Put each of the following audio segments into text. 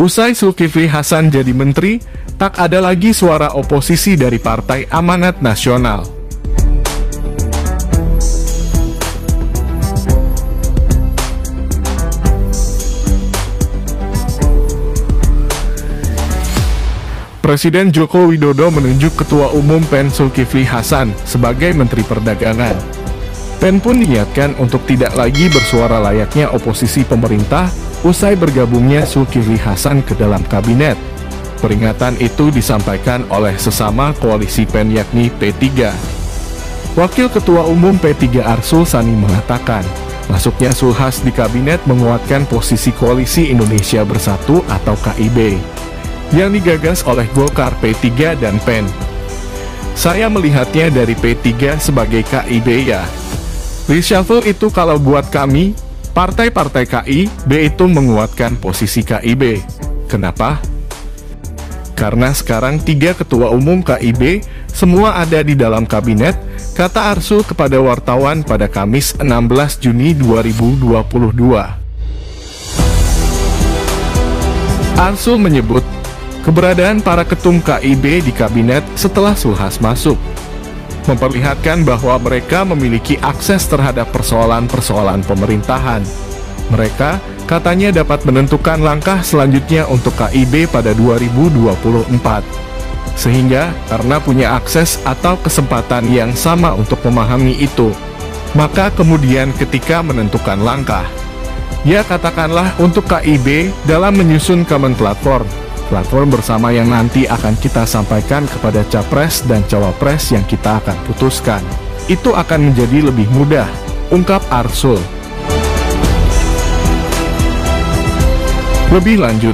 Usai Zulkifli Hasan jadi menteri, tak ada lagi suara oposisi dari Partai Amanat Nasional. Presiden Joko Widodo menunjuk Ketua Umum PEN Zulkifli Hasan sebagai Menteri Perdagangan. PEN pun diingatkan untuk tidak lagi bersuara layaknya oposisi pemerintah usai bergabungnya Zulkifli Hasan ke dalam kabinet. Peringatan itu disampaikan oleh sesama koalisi PEN yakni P3. Wakil Ketua Umum P3 Arsul Sani mengatakan, masuknya Zulhas di kabinet menguatkan posisi Koalisi Indonesia Bersatu atau KIB, yang digagas oleh Golkar, P3 dan PEN. Saya melihatnya dari P3 sebagai KIB ya. Reshuffle itu kalau buat kami, partai-partai KIB itu menguatkan posisi KIB. Kenapa? Karena sekarang 3 ketua umum KIB semua ada di dalam kabinet, kata Arsul kepada wartawan pada Kamis 16 Juni 2022. Arsul menyebut, keberadaan para ketum KIB di kabinet setelah Zulhas masuk memperlihatkan bahwa mereka memiliki akses terhadap persoalan-persoalan pemerintahan. Mereka katanya dapat menentukan langkah selanjutnya untuk KIB pada 2024. Sehingga karena punya akses atau kesempatan yang sama untuk memahami itu, maka kemudian ketika menentukan langkah, ya katakanlah untuk KIB dalam menyusun Common Platform bersama yang nanti akan kita sampaikan kepada Capres dan Cawapres yang kita akan putuskan, itu akan menjadi lebih mudah, ungkap Arsul. Lebih lanjut,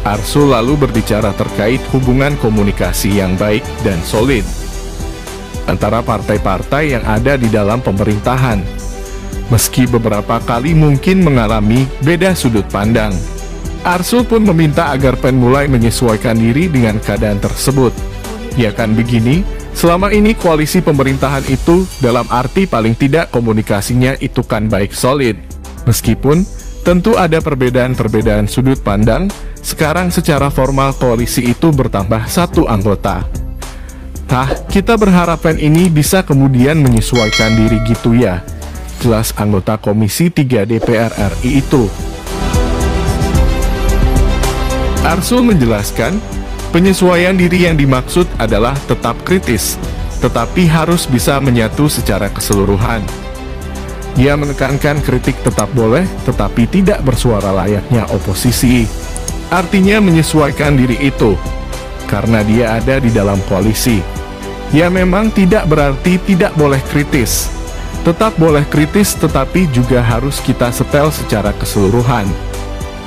Arsul lalu berbicara terkait hubungan komunikasi yang baik dan solid antara partai-partai yang ada di dalam pemerintahan, meski beberapa kali mungkin mengalami beda sudut pandang. Arsul pun meminta agar PEN mulai menyesuaikan diri dengan keadaan tersebut. Ya kan begini, selama ini koalisi pemerintahan itu dalam arti paling tidak komunikasinya itu kan baik solid. Meskipun tentu ada perbedaan-perbedaan sudut pandang, sekarang secara formal koalisi itu bertambah 1 anggota. Kita berharap PEN ini bisa kemudian menyesuaikan diri gitu ya, jelas anggota Komisi 3 DPR RI itu. Arsul menjelaskan, penyesuaian diri yang dimaksud adalah tetap kritis, tetapi harus bisa menyatu secara keseluruhan. Dia menekankan kritik tetap boleh, tetapi tidak bersuara layaknya oposisi. Artinya menyesuaikan diri itu, karena dia ada di dalam koalisi. Ya memang tidak berarti tidak boleh kritis. Tetap boleh kritis, tetapi juga harus kita setel secara keseluruhan.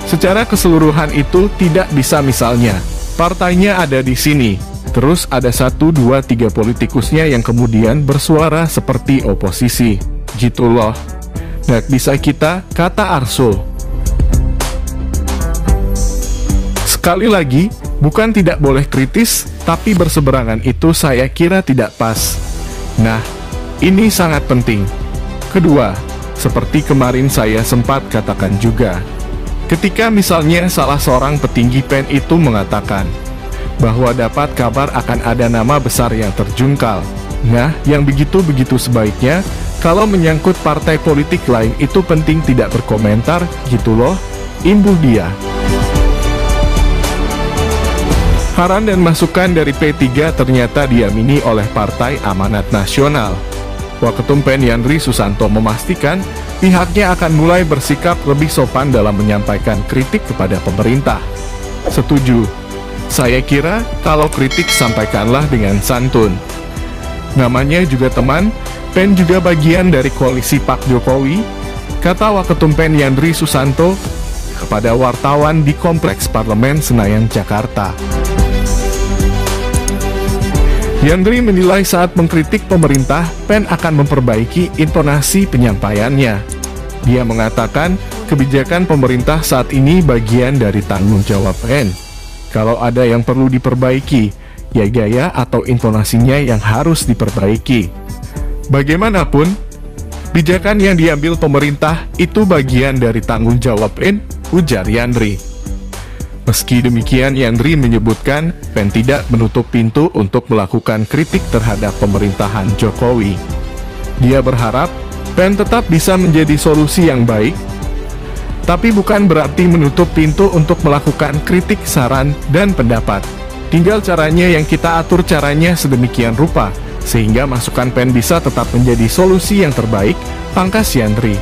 Secara keseluruhan itu tidak bisa misalnya, partainya ada di sini, terus ada 1, 2, 3 politikusnya yang kemudian bersuara seperti oposisi. Gitu loh. Nggak bisa kita, kata Arsul. Sekali lagi, bukan tidak boleh kritis, tapi berseberangan itu saya kira tidak pas. Nah, ini sangat penting. Kedua, seperti kemarin saya sempat katakan juga, ketika misalnya salah seorang petinggi PEN itu mengatakan bahwa dapat kabar akan ada nama besar yang terjungkal. Nah, yang begitu-begitu sebaiknya, kalau menyangkut partai politik lain itu penting tidak berkomentar, gitu loh, imbuh dia. Saran dan masukan dari P3 ternyata diamini oleh Partai Amanat Nasional. Waketum PEN Yandri Susanto memastikan pihaknya akan mulai bersikap lebih sopan dalam menyampaikan kritik kepada pemerintah. Setuju. Saya kira kalau kritik sampaikanlah dengan santun. Namanya juga teman, PEN juga bagian dari koalisi Pak Jokowi, kata Waketum PEN Yandri Susanto kepada wartawan di Kompleks Parlemen Senayan, Jakarta. Yandri menilai saat mengkritik pemerintah, PEN akan memperbaiki intonasi penyampaiannya. Dia mengatakan, kebijakan pemerintah saat ini bagian dari tanggung jawab PEN. Kalau ada yang perlu diperbaiki, ya gaya atau intonasinya yang harus diperbaiki. Bagaimanapun, kebijakan yang diambil pemerintah itu bagian dari tanggung jawab PEN, ujar Yandri. Meski demikian, Yandri menyebutkan PEN tidak menutup pintu untuk melakukan kritik terhadap pemerintahan Jokowi. Dia berharap PEN tetap bisa menjadi solusi yang baik, tapi bukan berarti menutup pintu untuk melakukan kritik, saran, dan pendapat. Tinggal caranya yang kita atur caranya sedemikian rupa, sehingga masukan PEN bisa tetap menjadi solusi yang terbaik, pangkas Yandri.